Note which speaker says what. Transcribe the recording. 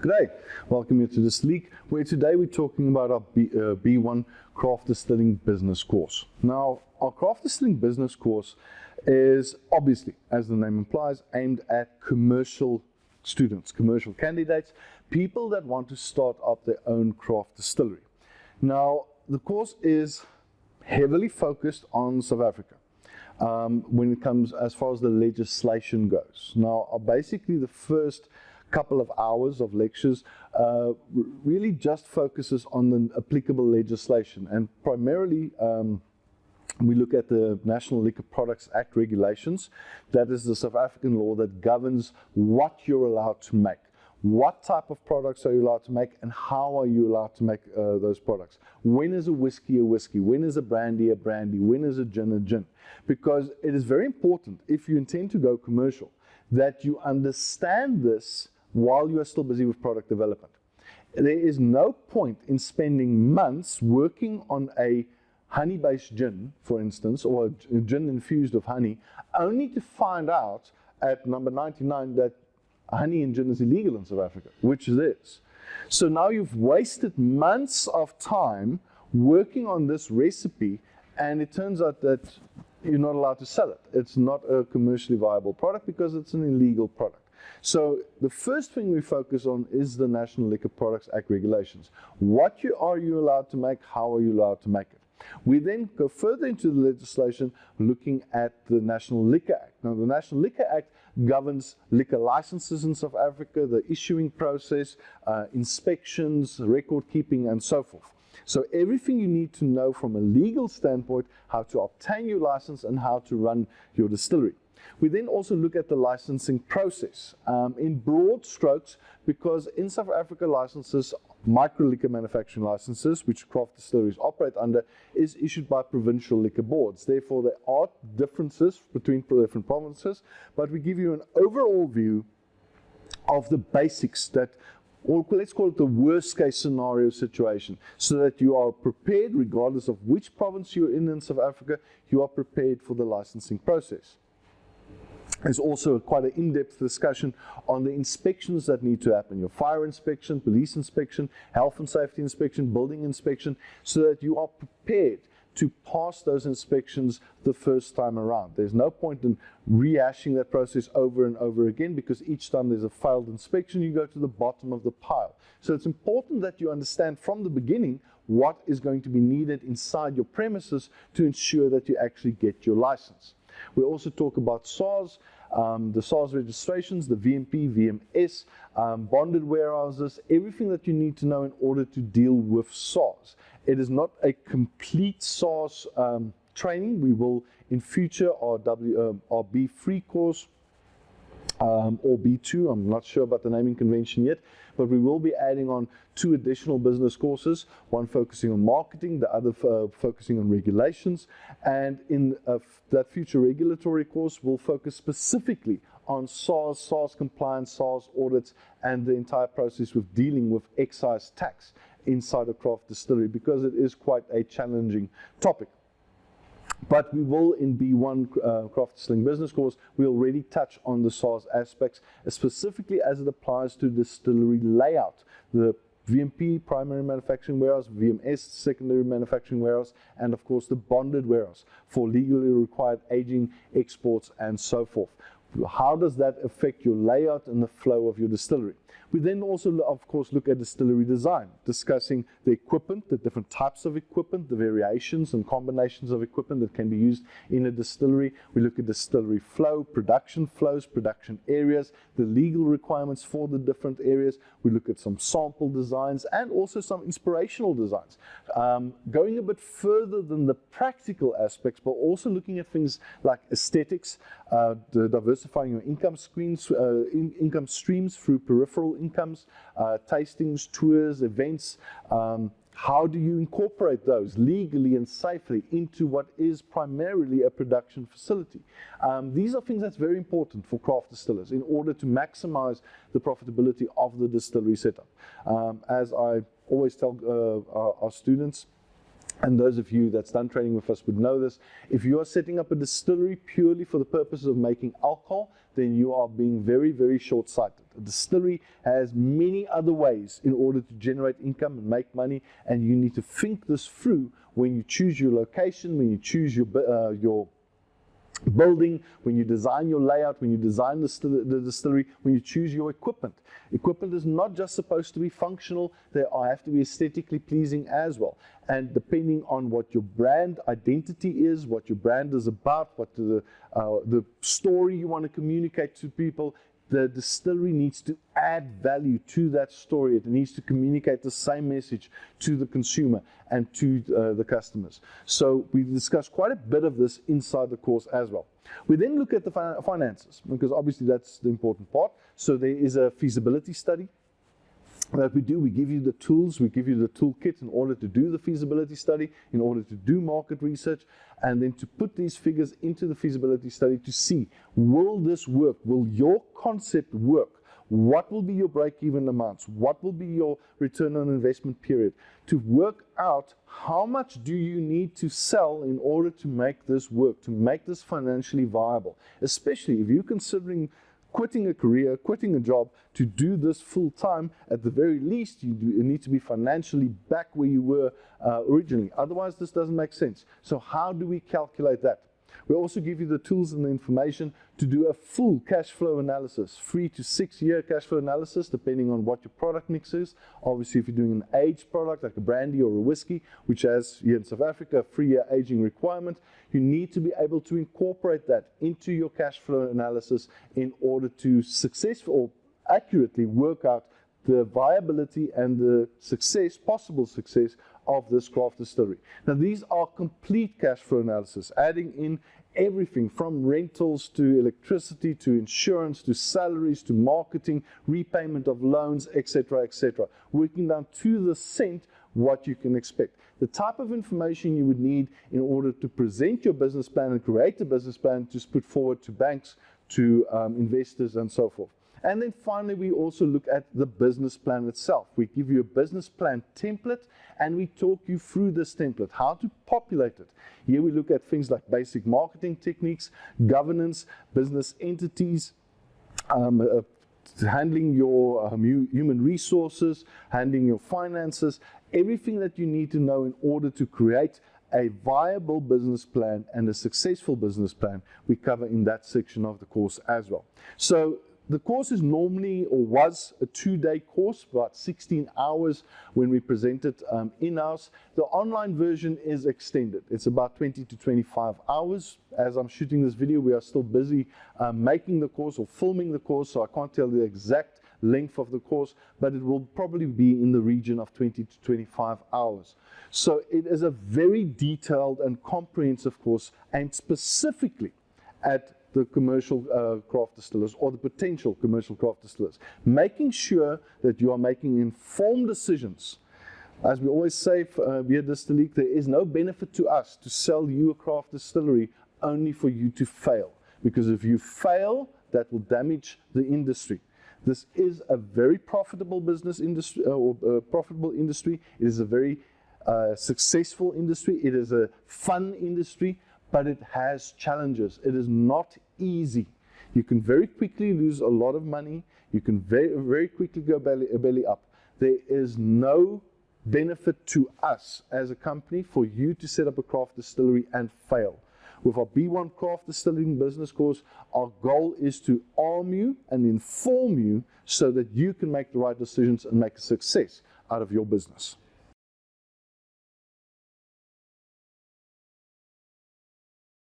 Speaker 1: G'day, welcome you to this leak where today we're talking about our B1 Craft Distilling Business course. Now, our Craft Distilling Business course is obviously, as the name implies, aimed at commercial students, commercial candidates, people that want to start up their own craft distillery. Now, the course is heavily focused on South Africa. When it comes as far as the legislation goes. Now, basically the first couple of hours of lectures really just focuses on the applicable legislation, and primarily we look at the National Liquor Products Act regulations. That is the South African law that governs what you're allowed to make. What type of products are you allowed to make, and how are you allowed to make those products? When is a whiskey a whiskey? When is a brandy a brandy? When is a gin a gin? Because it is very important, if you intend to go commercial, that you understand this while you are still busy with product development. There is no point in spending months working on a honey-based gin, for instance, or a gin infused with honey, only to find out at number 99 that honey and gin is illegal in South Africa, which it is. So now you've wasted months of time working on this recipe, and it turns out that you're not allowed to sell it. It's not a commercially viable product because it's an illegal product. So the first thing we focus on is the National Liquor Products Act regulations. What are you allowed to make? How are you allowed to make it? We then go further into the legislation looking at the National Liquor Act. Now, the National Liquor Act governs liquor licenses in South Africa, the issuing process, inspections, record keeping, and so forth. So everything you need to know from a legal standpoint, how to obtain your license and how to run your distillery. We then also look at the licensing process in broad strokes, because in South Africa licenses, micro liquor manufacturing licenses, which craft distilleries operate under, is issued by provincial liquor boards. Therefore, there are differences between different provinces, but we give you an overall view of the basics that, or let's call it the worst case scenario situation, so that you are prepared, regardless of which province you're in South Africa, you are prepared for the licensing process. There's also quite an in-depth discussion on the inspections that need to happen, your fire inspection, police inspection, health and safety inspection, building inspection, so that you are prepared to pass those inspections the first time around. There's no point in rehashing that process over and over again, because each time there's a failed inspection, you go to the bottom of the pile. So it's important that you understand from the beginning what is going to be needed inside your premises to ensure that you actually get your license. We also talk about Sars, the Sars registrations, the VMP, VMS, bonded warehouses, everything that you need to know in order to deal with Sars. It is not a complete Sars training. We will in future our B3 course or B2, I'm not sure about the naming convention yet, but we will be adding on 2 additional business courses, one focusing on marketing, the other focusing on regulations, and in that future regulatory course we'll focus specifically on SARS, SARS compliance, SARS audits, and the entire process with dealing with excise tax inside a craft distillery, because it is quite a challenging topic. But we will, in B1 Craft Distilling Business course, we already touch on the SARS aspects, specifically as it applies to distillery layout. The VMP, primary manufacturing warehouse, VMS, secondary manufacturing warehouse, and of course the bonded warehouse for legally required aging, exports, and so forth. How does that affect your layout and the flow of your distillery? We then also, of course, look at distillery design, discussing the equipment, the different types of equipment, the variations and combinations of equipment that can be used in a distillery. We look at distillery flow, production flows, production areas, the legal requirements for the different areas. We look at some sample designs and also some inspirational designs. Going a bit further than the practical aspects, but also looking at things like aesthetics, diversifying your income streams through peripheral incomes, tastings, tours, events. How do you incorporate those legally and safely into what is primarily a production facility? These are things that's very important for craft distillers in order to maximize the profitability of the distillery setup. As I always tell our students, and those of you that's done training with us would know this, if you are setting up a distillery purely for the purpose of making alcohol, then you are being very, very short-sighted. A distillery has many other ways in order to generate income and make money, and you need to think this through when you choose your location, when you choose your building, when you design your layout, when you design the distillery, when you choose your equipment. Equipment is not just supposed to be functional, they have to be aesthetically pleasing as well. And depending on what your brand identity is, what your brand is about, what the story you want to communicate to people, the distillery needs to add value to that story. It needs to communicate the same message to the consumer and to the customers. So we discussed quite a bit of this inside the course as well. We then look at the finances, because obviously that's the important part. So there is a feasibility study that we do. We give you the tools, we give you the toolkit in order to do the feasibility study, in order to do market research, and then to put these figures into the feasibility study to see, will this work? Will your concept work? What will be your break-even amounts? What will be your return on investment period? To work out how much do you need to sell in order to make this work, to make this financially viable, especially if you're considering quitting a career, quitting a job to do this full time. At the very least, you need to be financially back where you were originally. Otherwise, this doesn't make sense. So how do we calculate that? We also give you the tools and the information to do a full cash flow analysis, 3 to 6 year cash flow analysis, depending on what your product mix is. Obviously, if you're doing an aged product like a brandy or a whiskey, which has here in South Africa a 3-year aging requirement, you need to be able to incorporate that into your cash flow analysis in order to successfully or accurately work out the viability and the success, possible success of this craft distillery. Now, these are complete cash flow analysis, adding in everything from rentals to electricity to insurance to salaries to marketing, repayment of loans, etc., etc., working down to the cent what you can expect. The type of information you would need in order to present your business plan and create a business plan to put forward to banks, to investors, and so forth. And then finally, we also look at the business plan itself. We give you a business plan template, and we talk you through this template, how to populate it. Here we look at things like basic marketing techniques, governance, business entities, handling your human resources, handling your finances, everything that you need to know in order to create a viable business plan and a successful business plan we cover in that section of the course as well. So the course is normally, or was, a 2-day course, about 16 hours when we present it in-house. The online version is extended. It's about 20 to 25 hours. As I'm shooting this video, we are still busy making the course or filming the course, so I can't tell the exact length of the course, but it will probably be in the region of 20 to 25 hours. So it is a very detailed and comprehensive course, aimed specifically at the commercial craft distillers or the potential commercial craft distillers, making sure that you are making informed decisions. As we always say here at Distillery, there is no benefit to us to sell you a craft distillery only for you to fail, because if you fail, that will damage the industry. This is a very profitable business industry, profitable industry. It is a very successful industry. It is a fun industry, but it has challenges. It is not easy. You can very quickly lose a lot of money. You can very, very quickly go belly up. There is no benefit to us as a company for you to set up a craft distillery and fail. With our B1 Craft Distilling Business course, our goal is to arm you and inform you so that you can make the right decisions and make a success out of your business.